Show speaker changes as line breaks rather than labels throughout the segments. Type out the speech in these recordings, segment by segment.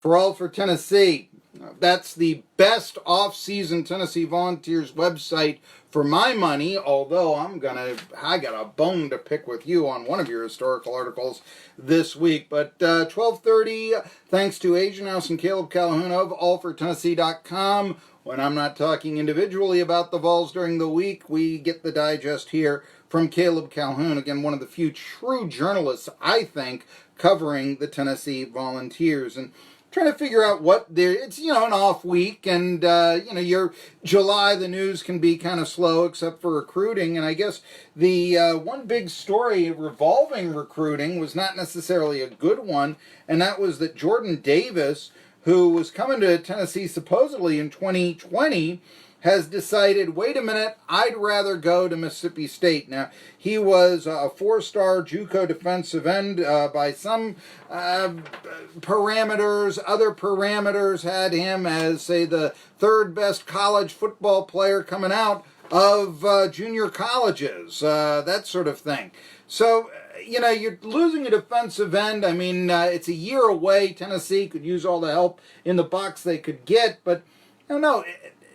For All for Tennessee. That's the best off-season Tennessee Volunteers website for my money, although I got a bone to pick with you on one of your historical articles this week. But 12:30, thanks to Asian House and Caleb Calhoun of allfortennessee.com. When I'm not talking individually about the Vols during the week, we get the digest here from Caleb Calhoun, again, one of the few true journalists, I think, covering the Tennessee Volunteers. And trying to figure out it's, an off week, and, your July, the news can be kind of slow except for recruiting. And I guess the one big story revolving recruiting was not necessarily a good one, and that was that Jordan Davis, who was coming to Tennessee supposedly in 2020, has decided, wait a minute, I'd rather go to Mississippi State. Now, he was a four-star JUCO defensive end by some parameters. Other parameters had him as, say, the third best college football player coming out of junior colleges, that sort of thing. So, you're losing a defensive end. I mean, it's a year away. Tennessee could use all the help in the box they could get, but I don't know.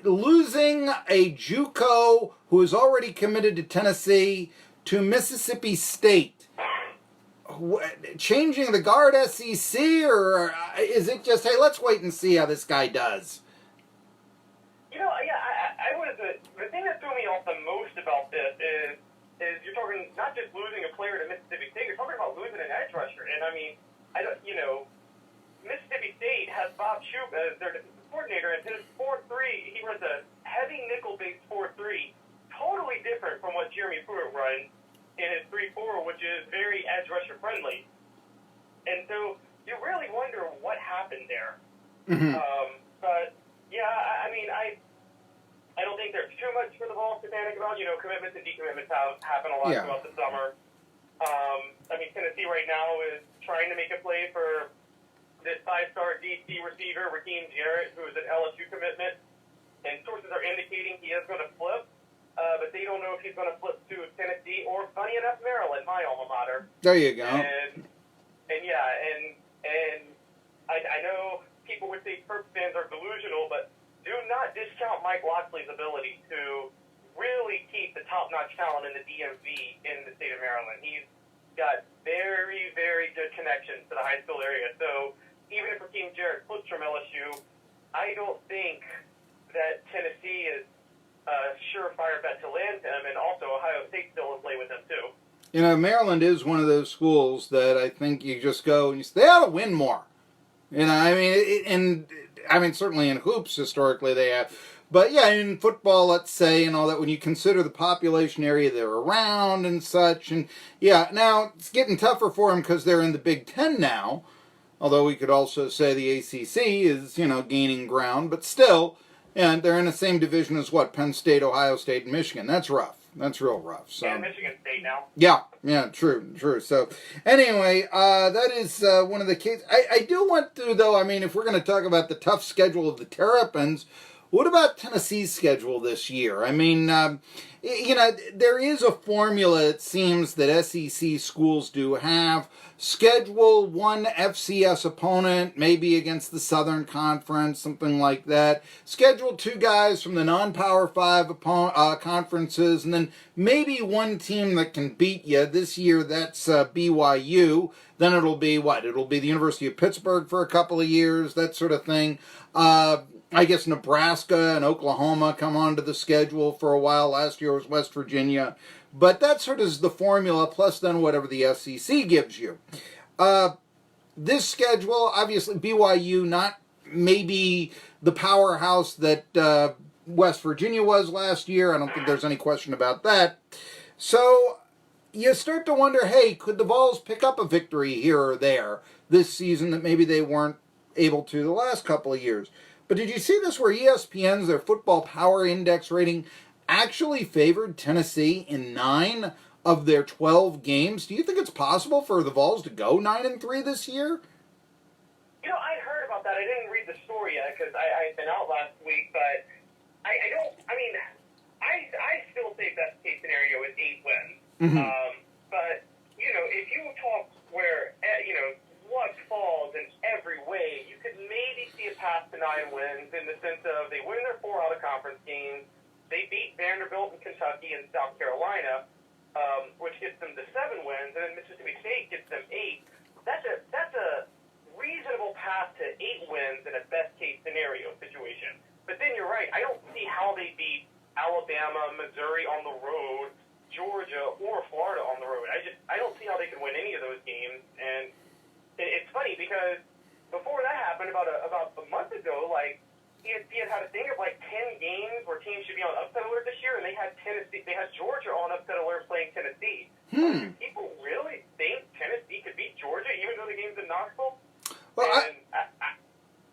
Losing a JUCO who is already committed to Tennessee to Mississippi State, changing the guard SEC, or is it just, hey, let's wait and see how this guy does?
I was the thing that threw me off the most about this is you're talking not just losing a player to Mississippi State, you're talking about losing an edge rusher, and I mean, Mississippi State has Bob Shoop as their defensive coordinator, and his 4-3, he runs a heavy nickel-based 4-3, totally different from what Jeremy Pruitt runs in his 3-4, which is very edge rusher friendly. And so you really wonder what happened there.
Mm-hmm.
But yeah, I don't think there's too much for the Vols to panic about. Commitments and decommitments happen a lot throughout the summer. Tennessee right now is trying to make a play for this 5-star DC receiver, Raheem Jarrett, who is an LSU commitment, and sources are indicating he is going to flip, but they don't know if he's going to flip to Tennessee or, funny enough, Maryland, my alma mater.
There you go.
And I know people would say Terps fans are delusional, but do not discount Mike Locksley's ability to really keep the top-notch talent in the DMV in the state of Maryland. He's got very, very good connections to the high school area. So even if Raheem Jarrett flips from LSU, I don't think that Tennessee is a surefire bet to land him, and also Ohio State still in play with him too.
Maryland is one of those schools that I think you just go and you say, they ought to win more. Certainly in hoops historically they have. But yeah, in football, let's say, and all that, when you consider the population area they're around and such, and yeah, now it's getting tougher for them because they're in the Big Ten now, although we could also say the ACC is, gaining ground, but still, and they're in the same division as Penn State, Ohio State, and Michigan. That's rough. That's real rough. So.
Yeah, Michigan State now.
Yeah, true. So, anyway, that is one of the cases. I do want to, though, if we're going to talk about the tough schedule of the Terrapins, what about Tennessee's schedule this year? There is a formula, it seems, that SEC schools do have. Schedule one FCS opponent, maybe against the Southern Conference, something like that. Schedule two guys from the non-Power 5 conferences, and then maybe one team that can beat you. This year, that's BYU. Then it'll be It'll be the University of Pittsburgh for a couple of years, that sort of thing. I guess Nebraska and Oklahoma come onto the schedule for a while. Last year was West Virginia. But that sort of is the formula, plus then whatever the SEC gives you. This schedule, obviously BYU, not maybe the powerhouse that West Virginia was last year. I don't think there's any question about that. So you start to wonder, hey, could the Vols pick up a victory here or there this season that maybe they weren't able to the last couple of years? But did you see this where ESPN's, their football power index rating, actually favored Tennessee in 9 of their 12 games? Do you think it's possible for the Vols to go 9-3 this year?
I heard about that. I didn't read the story yet because I'd been out last week, but I still say best case scenario is 8 wins.
Mm-hmm.
But, if you talk where, luck falls in every way, you could maybe to 9 wins in the sense of they win their 4 out-of-conference games. They beat Vanderbilt and Kentucky and South Carolina, which gets them to 7 wins, and then Mississippi State gets them 8. That's a reasonable path to 8 wins in a best-case scenario situation. But then you're right. I don't see how they beat Alabama, Missouri on the road, Georgia, or Florida on the road. I don't see how they can win any of those games. And it's funny because before that happened, about a month ago, like ESPN had a thing of like 10 games where teams should be on upset alert this year, and they had Georgia on upset alert playing Tennessee. Do people really think Tennessee could beat Georgia even though the game's in Knoxville?
Well,
and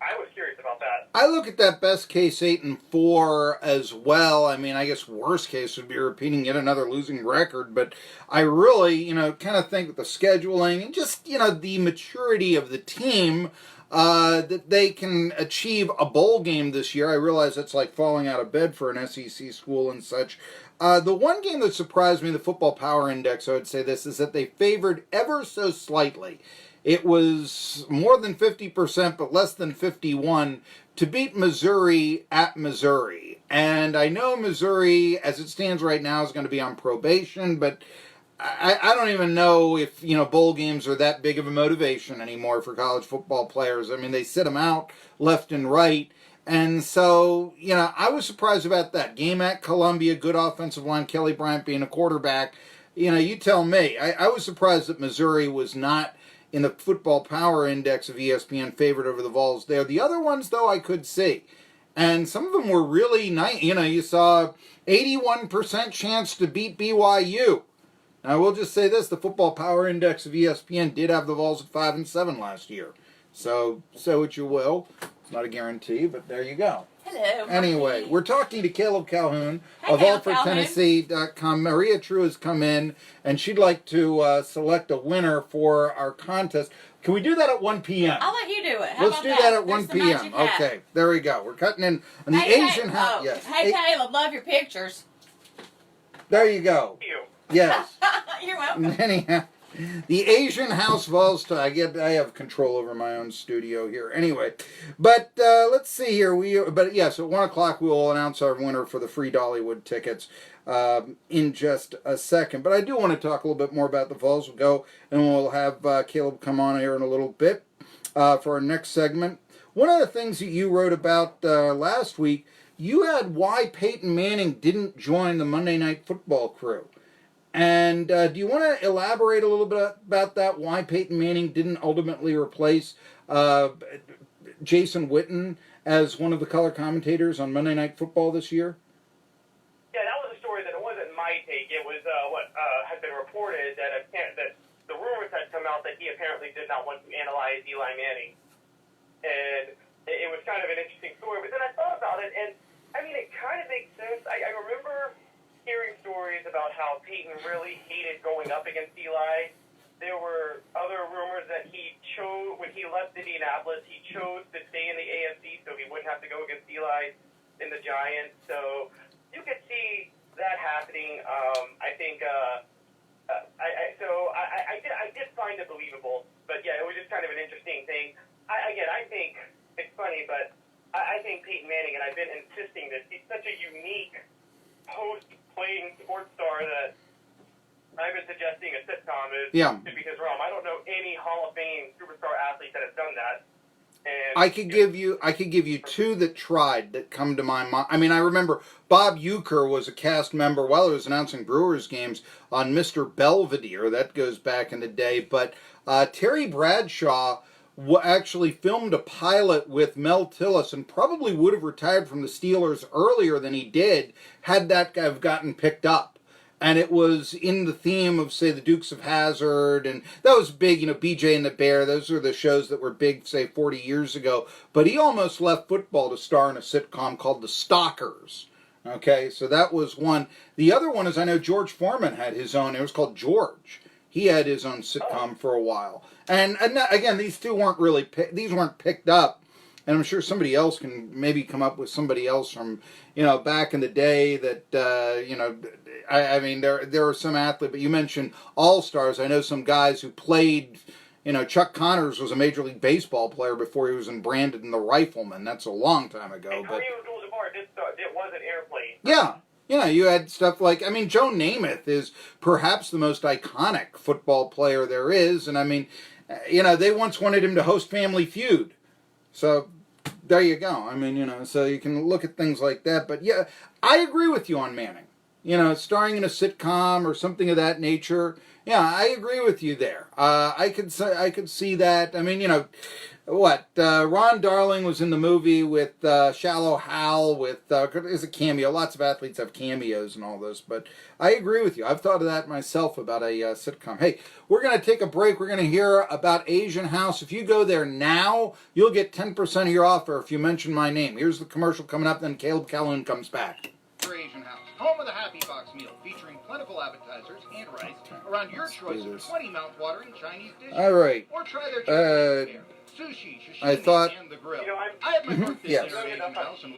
I was curious about that.
I look at that best case 8-4 as well. I mean, I guess worst case would be repeating yet another losing record, but I really, kind of think with the scheduling and just, the maturity of the team, that they can achieve a bowl game this year. I realize that's like falling out of bed for an SEC school and such. The one game that surprised me, the Football Power Index, I would say this, is that they favored ever so slightly. It was more than 50%, but less than 51%, to beat Missouri at Missouri. And I know Missouri, as it stands right now, is going to be on probation, but I don't even know if, bowl games are that big of a motivation anymore for college football players. I mean, they sit them out left and right. And so, I was surprised about that. Game at Columbia, good offensive line, Kelly Bryant being a quarterback. You tell me. I was surprised that Missouri was not in the Football Power Index of ESPN favored over the Vols there. The other ones, though, I could see. And some of them were really nice. You saw 81% chance to beat BYU. Now, I will just say this. The Football Power Index of ESPN did have the Vols at 5-7 last year. So, say what you will. It's not a guarantee, but there you go.
Hello.
Anyway,
Marky.
we're talking to Caleb Calhoun
Hi,
of
Caleb
AllForTennessee.com. Maria True has come in, and she'd like to select a winner for our contest. Can we do that at 1 p.m.?
I'll let you do it. How
Let's
about
do that at 1
There's the
p.m.
magic hat.
Okay, there we go. We're cutting in on the
Hey,
Asian
hey,
house.
oh,
Yes.
Hey, Caleb, love your pictures.
There you go.
You.
Yes.
You're welcome.
Anyhow, the Asian House Vols. I have control over my own studio here. Anyway, but let's see here. But yes, at 1 o'clock we will announce our winner for the free Dollywood tickets in just a second. But I do want to talk a little bit more about the Vols. We'll go and we'll have Caleb come on here in a little bit for our next segment. One of the things that you wrote about last week, you had why Peyton Manning didn't join the Monday Night Football crew. And do you want to elaborate a little bit about that? Why Peyton Manning didn't ultimately replace Jason Witten as one of the color commentators on Monday Night Football this year?
Yeah, that was a story that it wasn't my take. It was what had been reported that the rumors had come out that he apparently did not want to analyze Eli Manning, and it was kind of an interesting story. But then I thought about it, and I mean, it kind of makes sense. I remember hearing stories about how Peyton really hated going up against Eli. There were other rumors that he chose, when he left Indianapolis, he chose to stay in the AFC so he wouldn't have to go against Eli in the Giants. So you could see that happening. I think, I did find it believable. But yeah, it was just kind of an interesting thing. I think it's funny, but I think Peyton Manning, and I've been insisting this, he's such a unique post-playing sports star that I've been suggesting a sitcom should be his realm. I don't know any Hall of Fame superstar athlete that has done that. And
I could give you two that tried that come to my mind. I mean, I remember Bob Uecker was a cast member while he was announcing Brewers games on Mr. Belvedere. That goes back in the day. But Terry Bradshaw actually filmed a pilot with Mel Tillis and probably would have retired from the Steelers earlier than he did had that guy have gotten picked up. And it was in the theme of, say, the Dukes of Hazzard, and that was big, BJ and the Bear. Those are the shows that were big, say, 40 years ago. But he almost left football to star in a sitcom called The Stalkers. Okay, so that was one. The other one is, I know George Foreman had his own. It was called George. He had his own sitcom for a while. And again, these two weren't really, these weren't picked up. And I'm sure somebody else can maybe come up with somebody else from, back in the day that, I mean, there are some athletes, but you mentioned all-stars. I know some guys who played, Chuck Connors was a Major League Baseball player before he was in Brandon the Rifleman. That's a long time ago.
And
But
Kareem Abdul-Jabbar it was an airplane.
yeah, you had stuff like, Joe Namath is perhaps the most iconic football player there is. And they once wanted him to host Family Feud. So there you go. So you can look at things like that. But yeah, I agree with you on Manning. Starring in a sitcom or something of that nature. Yeah, I agree with you there. I could see that. Ron Darling was in the movie with Shallow Hal with is a cameo. Lots of athletes have cameos and all this, but I agree with you. I've thought of that myself about a sitcom. Hey, we're going to take a break. We're going to hear about Asian House. If you go there now, you'll get 10% of your offer if you mention my name. Here's the commercial coming up, then Caleb Calhoun comes back. For Asian House, home of the Happy Box meal, featuring plentiful appetizers and rice around your choice of 20 mouth-watering Chinese dishes. All right. Or try their Japanese fare, sushi, sashimi, and the grill. I had my birthday dinner at Asian House.